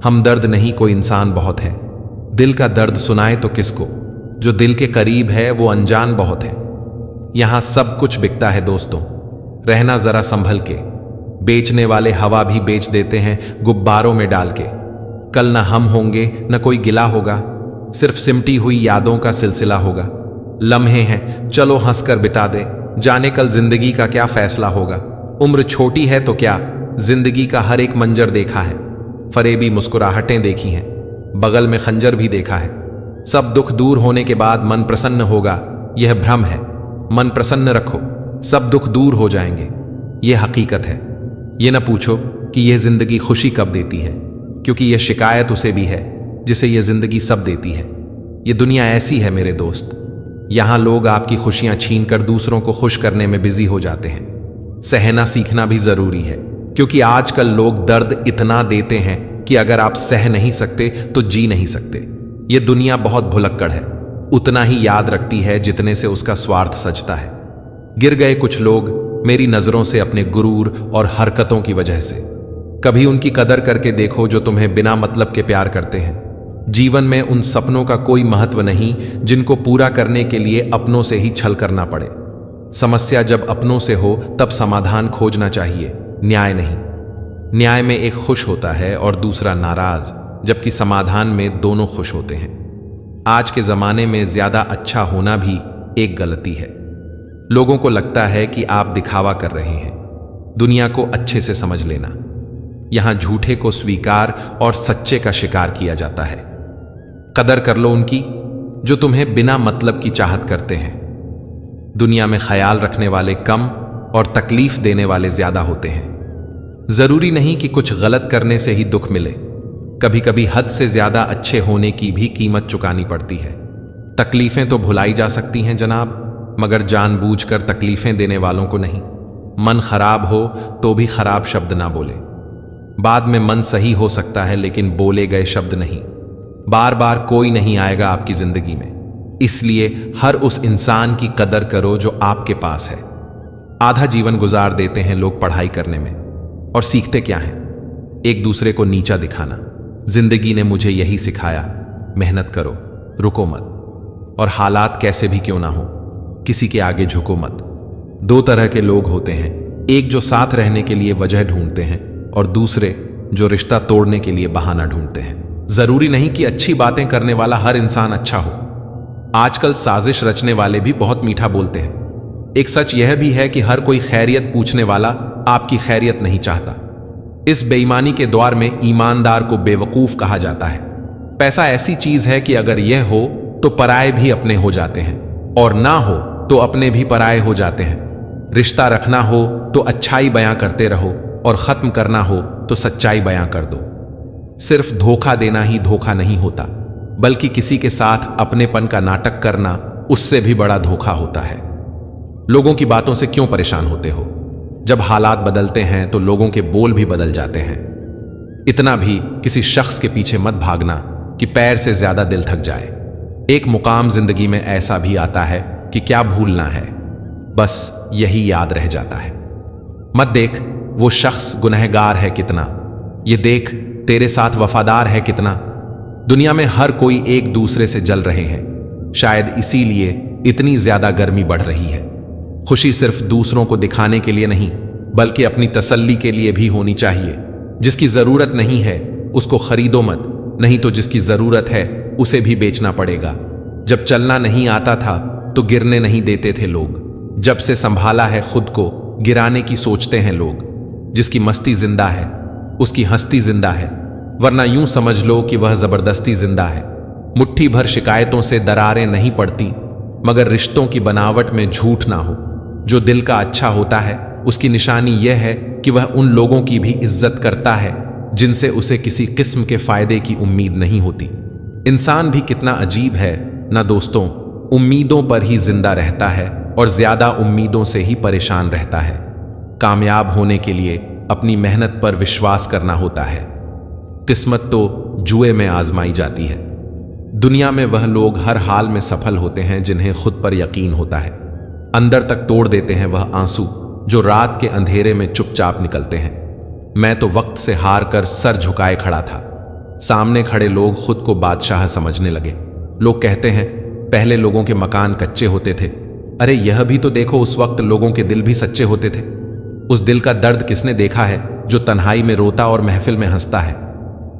हमदर्द नहीं कोई इंसान बहुत है। दिल का दर्द सुनाए तो किसको, जो दिल के करीब है वो अनजान बहुत है। यहां सब कुछ बिकता है दोस्तों, रहना जरा संभल के। बेचने वाले हवा भी बेच देते हैं गुब्बारों में डाल के। कल न हम होंगे न कोई गिला होगा, सिर्फ सिमटी हुई यादों का सिलसिला होगा। लम्हे हैं चलो हंसकर बिता दे, जाने कल जिंदगी का क्या फैसला होगा। उम्र छोटी है तो क्या, जिंदगी का हर एक मंजर देखा है। फरेबी मुस्कुराहटें देखी हैं, बगल में खंजर भी देखा है। सब दुख दूर होने के बाद मन प्रसन्न होगा, यह भ्रम है। मन प्रसन्न रखो, सब दुख दूर हो जाएंगे, यह हकीकत है। यह न पूछो कि यह जिंदगी खुशी कब देती है, क्योंकि यह शिकायत उसे भी है जिसे यह जिंदगी सब देती है। यह दुनिया ऐसी है मेरे दोस्त, यहां लोग आपकी खुशियां छीनकर दूसरों को खुश करने में बिजी हो जाते हैं। सहना सीखना भी जरूरी है, क्योंकि आजकल लोग दर्द इतना देते हैं कि अगर आप सह नहीं सकते तो जी नहीं सकते। यह दुनिया बहुत भुलक्कड़ है, उतना ही याद रखती है जितने से उसका स्वार्थ सजता है। गिर गए कुछ लोग मेरी नजरों से अपने गुरूर और हरकतों की वजह से। कभी उनकी कदर करके देखो जो तुम्हें बिना मतलब के प्यार करते हैं। जीवन में उन सपनों का कोई महत्व नहीं जिनको पूरा करने के लिए अपनों से ही छल करना पड़े। समस्या जब अपनों से हो तब समाधान खोजना चाहिए, न्याय नहीं। न्याय में एक खुश होता है और दूसरा नाराज, जबकि समाधान में दोनों खुश होते हैं। आज के जमाने में ज्यादा अच्छा होना भी एक गलती है। लोगों को लगता है कि आप दिखावा कर रहे हैं। दुनिया को अच्छे से समझ लेना, यहां झूठे को स्वीकार और सच्चे का शिकार किया जाता है। कदर कर लो उनकी जो तुम्हें बिना मतलब की चाहत करते हैं। दुनिया में ख्याल रखने वाले कम और तकलीफ देने वाले ज्यादा होते हैं। जरूरी नहीं कि कुछ गलत करने से ही दुख मिले, कभी कभी हद से ज्यादा अच्छे होने की भी कीमत चुकानी पड़ती है। तकलीफें तो भुलाई जा सकती हैं जनाब, मगर जानबूझकर तकलीफें देने वालों को नहीं। मन खराब हो तो भी खराब शब्द ना बोले। बाद में मन सही हो सकता है लेकिन बोले गए शब्द नहीं। बार बार कोई नहीं आएगा आपकी जिंदगी में, इसलिए हर उस इंसान की कदर करो जो आपके पास है। आधा जीवन गुजार देते हैं लोग पढ़ाई करने में, और सीखते क्या हैं? एक दूसरे को नीचा दिखाना। जिंदगी ने मुझे यही सिखाया, मेहनत करो, रुको मत, और हालात कैसे भी क्यों ना हो किसी के आगे झुको मत। दो तरह के लोग होते हैं, एक जो साथ रहने के लिए वजह ढूंढते हैं और दूसरे जो रिश्ता तोड़ने के लिए बहाना ढूंढते हैं। जरूरी नहीं कि अच्छी बातें करने वाला हर इंसान अच्छा हो। आजकल साजिश रचने वाले भी बहुत मीठा बोलते हैं। एक सच यह भी है कि हर कोई खैरियत पूछने वाला आपकी खैरियत नहीं चाहता। इस बेईमानी के द्वार में ईमानदार को बेवकूफ कहा जाता है। पैसा ऐसी चीज है कि अगर यह हो तो पराये भी अपने हो जाते हैं, और ना हो तो अपने भी पराये हो जाते हैं। रिश्ता रखना हो तो अच्छाई बयां करते रहो, और खत्म करना हो तो सच्चाई बयां कर दो। सिर्फ धोखा देना ही धोखा नहीं होता, बल्कि किसी के साथ अपनेपन का नाटक करना उससे भी बड़ा धोखा होता है। लोगों की बातों से क्यों परेशान होते हो? जब हालात बदलते हैं तो लोगों के बोल भी बदल जाते हैं। इतना भी किसी शख्स के पीछे मत भागना कि पैर से ज्यादा दिल थक जाए। एक मुकाम जिंदगी में ऐसा भी आता है कि क्या भूलना है, बस यही याद रह जाता है। मत देख वो शख्स गुनहगार है कितना, ये देख तेरे साथ वफादार है कितना। दुनिया में हर कोई एक दूसरे से जल रहे हैं, शायद इसीलिए इतनी ज्यादा गर्मी बढ़ रही है। खुशी सिर्फ दूसरों को दिखाने के लिए नहीं, बल्कि अपनी तसल्ली के लिए भी होनी चाहिए। जिसकी जरूरत नहीं है उसको खरीदो मत, नहीं तो जिसकी जरूरत है उसे भी बेचना पड़ेगा। जब चलना नहीं आता था तो गिरने नहीं देते थे लोग, जब से संभाला है खुद को गिराने की सोचते हैं लोग। जिसकी मस्ती जिंदा है उसकी हस्ती जिंदा है, वरना यूं समझ लो कि वह जबरदस्ती जिंदा है। मुट्ठी भर शिकायतों से दरारें नहीं पड़ती, मगर रिश्तों की बनावट में झूठ ना हो। जो दिल का अच्छा होता है उसकी निशानी यह है कि वह उन लोगों की भी इज्जत करता है जिनसे उसे किसी किस्म के फायदे की उम्मीद नहीं होती। इंसान भी कितना अजीब है ना दोस्तों, उम्मीदों पर ही जिंदा रहता है और ज्यादा उम्मीदों से ही परेशान रहता है। कामयाब होने के लिए अपनी मेहनत पर विश्वास करना होता है। किस्मत तो जुए में आजमाई जाती है। दुनिया में वह लोग हर हाल में सफल होते हैं जिन्हें खुद पर यकीन होता है। अंदर तक तोड़ देते हैं वह आंसू जो रात के अंधेरे में चुपचाप निकलते हैं। मैं तो वक्त से हार कर सर झुकाए खड़ा था। सामने खड़े लोग खुद को बादशाह समझने लगे। लोग कहते हैं पहले लोगों के मकान कच्चे होते थे। अरे यह भी तो देखो, उस वक्त लोगों के दिल भी सच्चे होते थे। उस दिल का दर्द किसने देखा है जो तन्हाई में रोता और महफिल में हंसता है।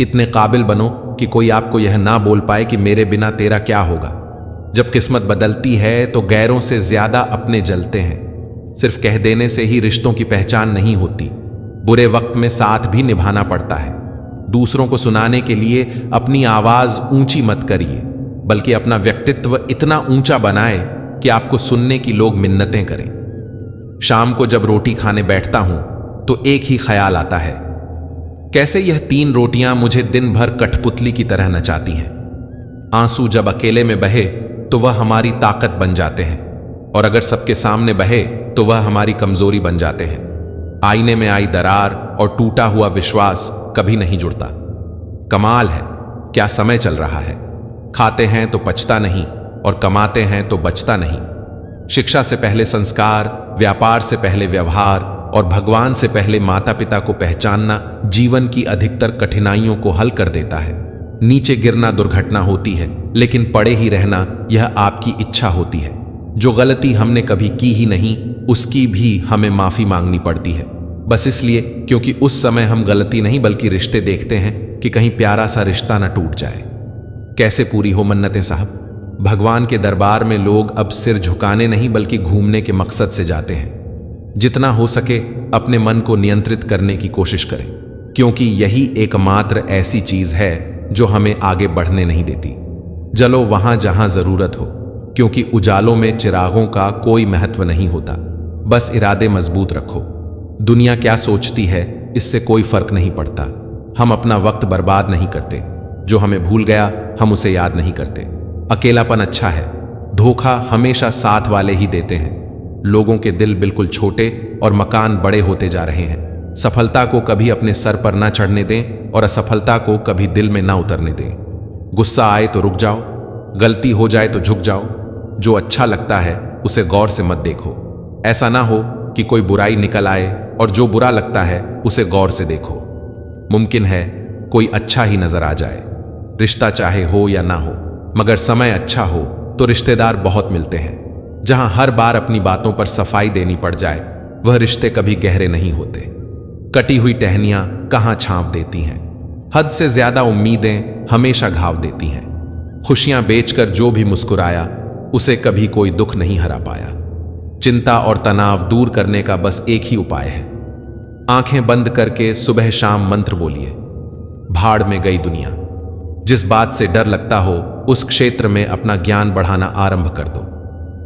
इतने काबिल बनो कि कोई आपको यह ना बोल पाए कि मेरे बिना तेरा क्या होगा। जब किस्मत बदलती है तो गैरों से ज्यादा अपने जलते हैं। सिर्फ कह देने से ही रिश्तों की पहचान नहीं होती, बुरे वक्त में साथ भी निभाना पड़ता है। दूसरों को सुनाने के लिए अपनी आवाज ऊंची मत करिए, बल्कि अपना व्यक्तित्व इतना ऊंचा बनाए कि आपको सुनने की लोग मिन्नतें करें। शाम को जब रोटी खाने बैठता हूं तो एक ही ख्याल आता है, कैसे यह 3 रोटियां मुझे दिन भर कठपुतली की तरह नचाती हैं। आंसू जब अकेले में बहे तो वह हमारी ताकत बन जाते हैं, और अगर सबके सामने बहे तो वह हमारी कमजोरी बन जाते हैं। आईने में आई दरार और टूटा हुआ विश्वास कभी नहीं जुड़ता। कमाल है क्या समय चल रहा है। खाते हैं तो पचता नहीं और कमाते हैं तो बचता नहीं। शिक्षा से पहले संस्कार, व्यापार से पहले व्यवहार और भगवान से पहले माता पिता को पहचानना जीवन की अधिकतर कठिनाइयों को हल कर देता है। नीचे गिरना दुर्घटना होती है, लेकिन पड़े ही रहना यह आपकी इच्छा होती है। जो गलती हमने कभी की ही नहीं उसकी भी हमें माफी मांगनी पड़ती है, बस इसलिए क्योंकि उस समय हम गलती नहीं बल्कि रिश्ते देखते हैं कि कहीं प्यारा सा रिश्ता ना टूट जाए। कैसे पूरी हो मन्नतें साहब। भगवान के दरबार में लोग अब सिर झुकाने नहीं बल्कि घूमने के मकसद से जाते हैं। जितना हो सके अपने मन को नियंत्रित करने की कोशिश करें, क्योंकि यही एकमात्र ऐसी चीज है जो हमें आगे बढ़ने नहीं देती। जलो वहां जहां जरूरत हो, क्योंकि उजालों में चिरागों का कोई महत्व नहीं होता। बस इरादे मजबूत रखो। दुनिया क्या सोचती है इससे कोई फर्क नहीं पड़ता। हम अपना वक्त बर्बाद नहीं करते। जो हमें भूल गया हम उसे याद नहीं करते। अकेलापन अच्छा है, धोखा हमेशा साथ वाले ही देते हैं। लोगों के दिल बिल्कुल छोटे और मकान बड़े होते जा रहे हैं। सफलता को कभी अपने सर पर ना चढ़ने दें और असफलता को कभी दिल में ना उतरने दें। गुस्सा आए तो रुक जाओ, गलती हो जाए तो झुक जाओ। जो अच्छा लगता है उसे गौर से मत देखो। ऐसा ना हो कि कोई बुराई निकल आए और जो बुरा लगता है उसे गौर से देखो। मुमकिन है कोई अच्छा ही नजर आ जाए, रिश्ता चाहे हो या ना हो, मगर समय अच्छा हो तो रिश्तेदार बहुत मिलते हैं। जहां हर बार अपनी बातों पर सफाई देनी पड़ जाए वह रिश्ते कभी गहरे नहीं होते। कटी हुई टहनियां कहां छांव देती हैं। हद से ज्यादा उम्मीदें हमेशा घाव देती हैं। खुशियां बेचकर जो भी मुस्कुराया उसे कभी कोई दुख नहीं हरा पाया। चिंता और तनाव दूर करने का बस एक ही उपाय है। आंखें बंद करके सुबह शाम मंत्र बोलिए। भाड़ में गई दुनिया। जिस बात से डर लगता हो उस क्षेत्र में अपना ज्ञान बढ़ाना आरंभ कर दो।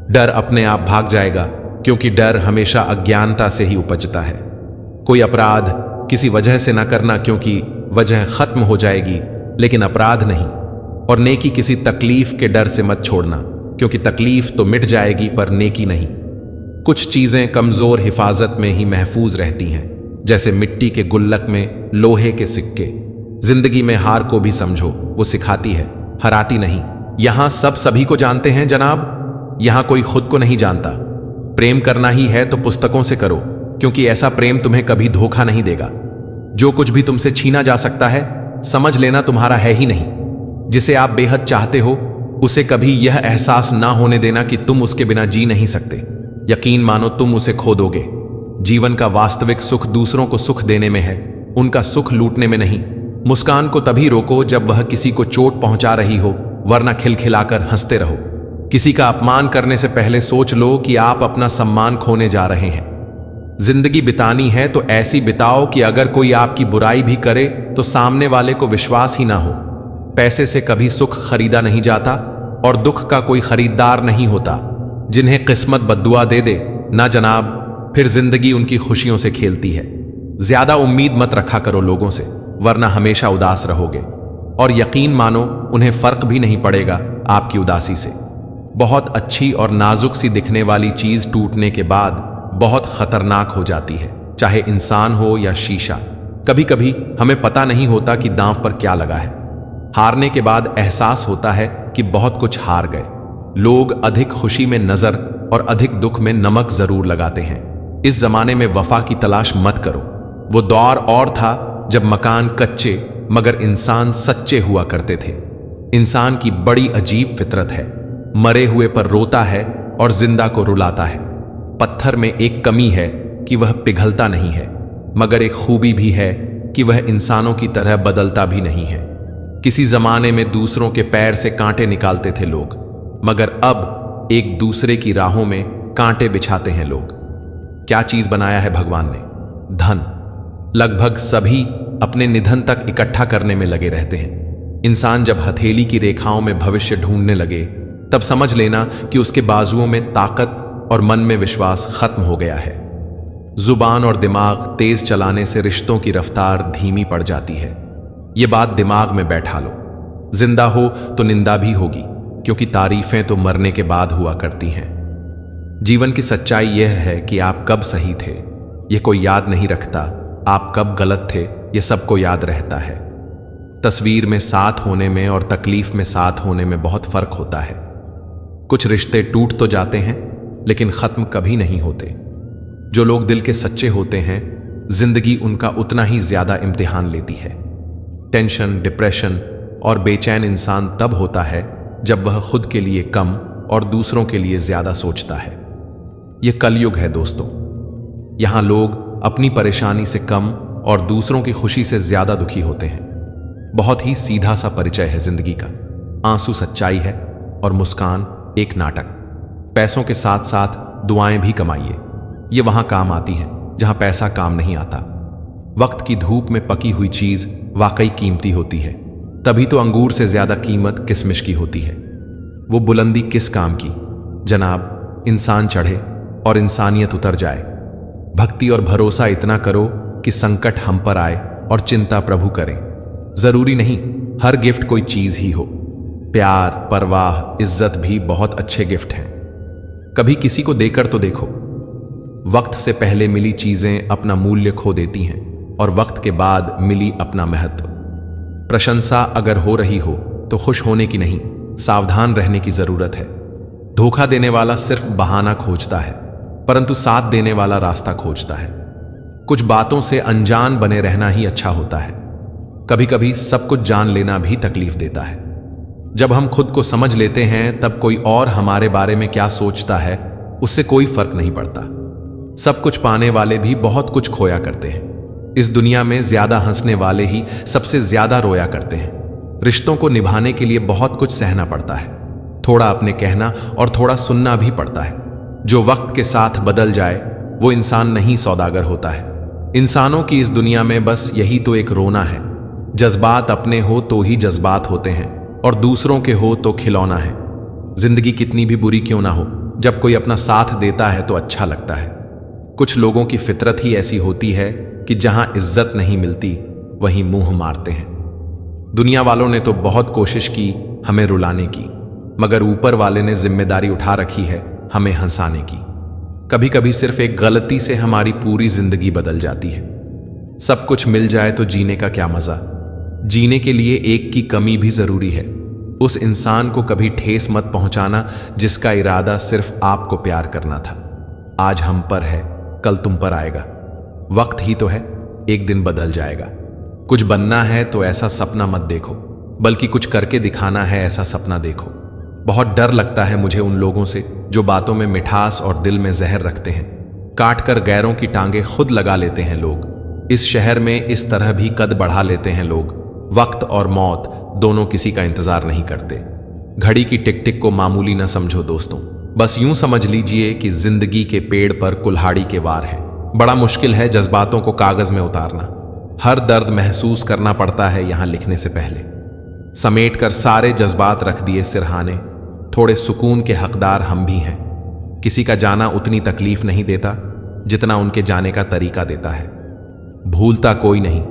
डर अपने आप भाग जाएगा, क्योंकि डर हमेशा अज्ञानता से ही उपजता है। कोई अपराध किसी वजह से ना करना, क्योंकि वजह खत्म हो जाएगी, लेकिन अपराध नहीं। और नेकी किसी तकलीफ के डर से मत छोड़ना, क्योंकि तकलीफ तो मिट जाएगी पर नेकी नहीं। कुछ चीजें कमजोर हिफाजत में ही महफूज रहती हैं, जैसे मिट्टी के गुल्लक में लोहे के सिक्के। जिंदगी में हार को भी समझो, वो सिखाती है, हराती नहीं। यहां सब सभी को जानते हैं जनाब, यहां कोई खुद को नहीं जानता। प्रेम करना ही है तो पुस्तकों से करो, क्योंकि ऐसा प्रेम तुम्हें कभी धोखा नहीं देगा। जो कुछ भी तुमसे छीना जा सकता है, समझ लेना तुम्हारा है ही नहीं। जिसे आप बेहद चाहते हो, उसे कभी यह एहसास ना होने देना कि तुम उसके बिना जी नहीं सकते। यकीन मानो तुम उसे खो दोगे। जीवन का वास्तविक सुख दूसरों को सुख देने में है, उनका सुख लूटने में नहीं। मुस्कान को तभी रोको जब वह किसी को चोट पहुंचा रही हो, वरना खिलखिलाकर हंसते रहो। किसी का अपमान करने से पहले सोच लो कि आप अपना सम्मान खोने जा रहे हैं। जिंदगी बितानी है तो ऐसी बिताओ कि अगर कोई आपकी बुराई भी करे तो सामने वाले को विश्वास ही ना हो। पैसे से कभी सुख खरीदा नहीं जाता और दुख का कोई खरीदार नहीं होता। जिन्हें किस्मत बद्दुआ दे दे ना जनाब, फिर जिंदगी उनकी खुशियों से खेलती है। ज्यादा उम्मीद मत रखा करो लोगों से, वरना हमेशा उदास रहोगे। और यकीन मानो उन्हें फर्क भी नहीं पड़ेगा आपकी उदासी से। बहुत अच्छी और नाजुक सी दिखने वाली चीज टूटने के बाद बहुत खतरनाक हो जाती है, चाहे इंसान हो या शीशा। कभी कभी हमें पता नहीं होता कि दांव पर क्या लगा है। हारने के बाद एहसास होता है कि बहुत कुछ हार गए। लोग अधिक खुशी में नजर और अधिक दुख में नमक जरूर लगाते हैं। इस जमाने में वफा की तलाश मत करो। वो दौर और था जब मकान कच्चे मगर इंसान सच्चे हुआ करते थे। इंसान की बड़ी अजीब फितरत है, मरे हुए पर रोता है और जिंदा को रुलाता है। पत्थर में एक कमी है कि वह पिघलता नहीं है, मगर एक खूबी भी है कि वह इंसानों की तरह बदलता भी नहीं है। किसी जमाने में दूसरों के पैर से कांटे निकालते थे लोग, मगर अब एक दूसरे की राहों में कांटे बिछाते हैं लोग। क्या चीज बनाया है भगवान ने? धन। लगभग सभी अपने निधन तक इकट्ठा करने में लगे रहते हैं। इंसान जब हथेली की रेखाओं में भविष्य ढूंढने लगे, तब समझ लेना कि उसके बाजुओं में ताकत और मन में विश्वास खत्म हो गया है। जुबान और दिमाग तेज चलाने से रिश्तों की रफ्तार धीमी पड़ जाती है। यह बात दिमाग में बैठा लो। जिंदा हो तो निंदा भी होगी, क्योंकि तारीफें तो मरने के बाद हुआ करती हैं। जीवन की सच्चाई यह है कि आप कब सही थे यह कोई याद नहीं रखता, आप कब गलत थे यह सबको याद रहता है। तस्वीर में साथ होने में और तकलीफ में साथ होने में बहुत फर्क होता है। कुछ रिश्ते टूट तो जाते हैं लेकिन खत्म कभी नहीं होते। जो लोग दिल के सच्चे होते हैं, जिंदगी उनका उतना ही ज्यादा इम्तिहान लेती है। टेंशन, डिप्रेशन और बेचैन इंसान तब होता है जब वह खुद के लिए कम और दूसरों के लिए ज्यादा सोचता है। यह कलयुग है दोस्तों। यहां लोग अपनी परेशानी से कम और दूसरों की खुशी से ज्यादा दुखी होते हैं। बहुत ही सीधा सा परिचय है जिंदगी का। आंसू सच्चाई है और मुस्कान एक नाटक। पैसों के साथ साथ दुआएं भी कमाइए, ये वहां काम आती हैं जहां पैसा काम नहीं आता। वक्त की धूप में पकी हुई चीज वाकई कीमती होती है, तभी तो अंगूर से ज्यादा कीमत किशमिश की होती है। वो बुलंदी किस काम की जनाब, इंसान चढ़े और इंसानियत उतर जाए। भक्ति और भरोसा इतना करो कि संकट हम पर आए और चिंता प्रभु करें। जरूरी नहीं हर गिफ्ट कोई चीज ही हो। प्यार, परवाह, इज्जत भी बहुत अच्छे गिफ्ट हैं। कभी किसी को देकर तो देखो। वक्त से पहले मिली चीजें अपना मूल्य खो देती हैं और वक्त के बाद मिली अपना महत्व। प्रशंसा अगर हो रही हो तो खुश होने की नहीं, सावधान रहने की जरूरत है। धोखा देने वाला सिर्फ बहाना खोजता है, परंतु साथ देने वाला रास्ता खोजता है। कुछ बातों से अनजान बने रहना ही अच्छा होता है। कभी कभी सब कुछ जान लेना भी तकलीफ देता है। जब हम खुद को समझ लेते हैं, तब कोई और हमारे बारे में क्या सोचता है उससे कोई फर्क नहीं पड़ता। सब कुछ पाने वाले भी बहुत कुछ खोया करते हैं। इस दुनिया में ज्यादा हंसने वाले ही सबसे ज्यादा रोया करते हैं। रिश्तों को निभाने के लिए बहुत कुछ सहना पड़ता है। थोड़ा अपने कहना और थोड़ा सुनना भी पड़ता है। जो वक्त के साथ बदल जाए वो इंसान नहीं, सौदागर होता है। इंसानों की इस दुनिया में बस यही तो एक रोना है। जज्बात अपने हो तो ही जज्बात होते हैं और दूसरों के हो तो खिलौना है। जिंदगी कितनी भी बुरी क्यों ना हो, जब कोई अपना साथ देता है तो अच्छा लगता है। कुछ लोगों की फितरत ही ऐसी होती है कि जहां इज्जत नहीं मिलती वहीं मुंह मारते हैं। दुनिया वालों ने तो बहुत कोशिश की हमें रुलाने की, मगर ऊपर वाले ने जिम्मेदारी उठा रखी है हमें हंसाने की। कभी कभी सिर्फ एक गलती से हमारी पूरी जिंदगी बदल जाती है। सब कुछ मिल जाए तो जीने का क्या मजा। जीने के लिए एक की कमी भी जरूरी है। उस इंसान को कभी ठेस मत पहुंचाना जिसका इरादा सिर्फ आपको प्यार करना था। आज हम पर है, कल तुम पर आएगा। वक्त ही तो है, एक दिन बदल जाएगा। कुछ बनना है तो ऐसा सपना मत देखो, बल्कि कुछ करके दिखाना है ऐसा सपना देखो। बहुत डर लगता है मुझे उन लोगों से जो बातों में मिठास और दिल में जहर रखते हैं। काट कर गैरों की टांगे खुद लगा लेते हैं लोग। इस शहर में इस तरह भी कद बढ़ा लेते हैं लोग। वक्त और मौत दोनों किसी का इंतजार नहीं करते। घड़ी की टिक टिक को मामूली न समझो दोस्तों, बस यूं समझ लीजिए कि जिंदगी के पेड़ पर कुल्हाड़ी के वार हैं। बड़ा मुश्किल है जज्बातों को कागज में उतारना। हर दर्द महसूस करना पड़ता है यहां लिखने से पहले। समेट कर सारे जज्बात रख दिए सिरहाने। थोड़े सुकून के हकदार हम भी हैं। किसी का जाना उतनी तकलीफ नहीं देता जितना उनके जाने का तरीका देता है। भूलता कोई नहीं,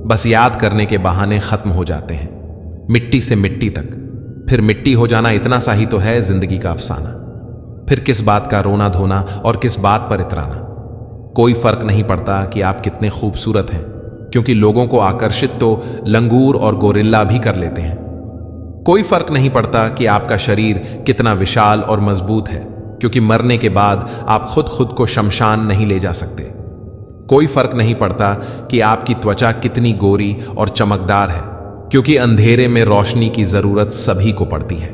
बस याद करने के बहाने खत्म हो जाते हैं। मिट्टी से मिट्टी तक, फिर मिट्टी हो जाना इतना सा ही तो है जिंदगी का अफसाना। फिर किस बात का रोना धोना और किस बात पर इतराना। कोई फर्क नहीं पड़ता कि आप कितने खूबसूरत हैं, क्योंकि लोगों को आकर्षित तो लंगूर और गोरिल्ला भी कर लेते हैं। कोई फर्क नहीं पड़ता कि आपका शरीर कितना विशाल और मजबूत है, क्योंकि मरने के बाद आप खुद को शमशान नहीं ले जा सकते। कोई फर्क नहीं पड़ता कि आपकी त्वचा कितनी गोरी और चमकदार है, क्योंकि अंधेरे में रोशनी की जरूरत सभी को पड़ती है।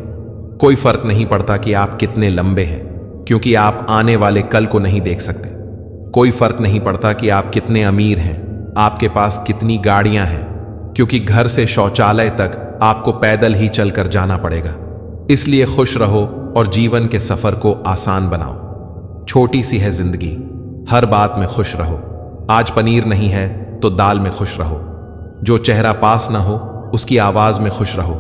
कोई फर्क नहीं पड़ता कि आप कितने लंबे हैं, क्योंकि आप आने वाले कल को नहीं देख सकते। कोई फर्क नहीं पड़ता कि आप कितने अमीर हैं, आपके पास कितनी गाड़ियां हैं, क्योंकि घर से शौचालय तक आपको पैदल ही चलकर जाना पड़ेगा। इसलिए खुश रहो और जीवन के सफर को आसान बनाओ। छोटी सी है जिंदगी, हर बात में खुश रहो। आज पनीर नहीं है तो दाल में खुश रहो। जो चेहरा पास ना हो उसकी आवाज में खुश रहो।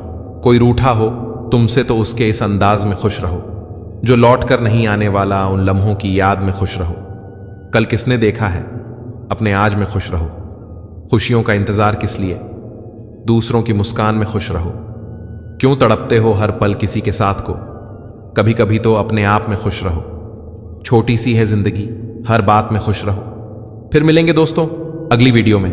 कोई रूठा हो तुमसे तो उसके इस अंदाज में खुश रहो। जो लौट कर नहीं आने वाला उन लम्हों की याद में खुश रहो। कल किसने देखा है, अपने आज में खुश रहो। खुशियों का इंतजार किस लिए, दूसरों की मुस्कान में खुश रहो। क्यों तड़पते हो हर पल किसी के साथ को, कभी कभी तो अपने आप में खुश रहो। छोटी सी है जिंदगी, हर बात में खुश रहो। फिर मिलेंगे दोस्तों अगली वीडियो में।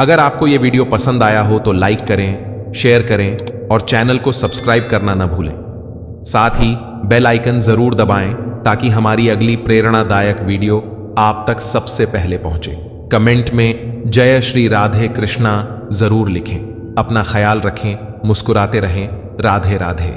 अगर आपको यह वीडियो पसंद आया हो तो लाइक करें, शेयर करें और चैनल को सब्सक्राइब करना न भूलें। साथ ही बेल आइकन जरूर दबाएं ताकि हमारी अगली प्रेरणादायक वीडियो आप तक सबसे पहले पहुंचे। कमेंट में जय श्री राधे कृष्णा जरूर लिखें। अपना ख्याल रखें, मुस्कुराते रहें। राधे राधे।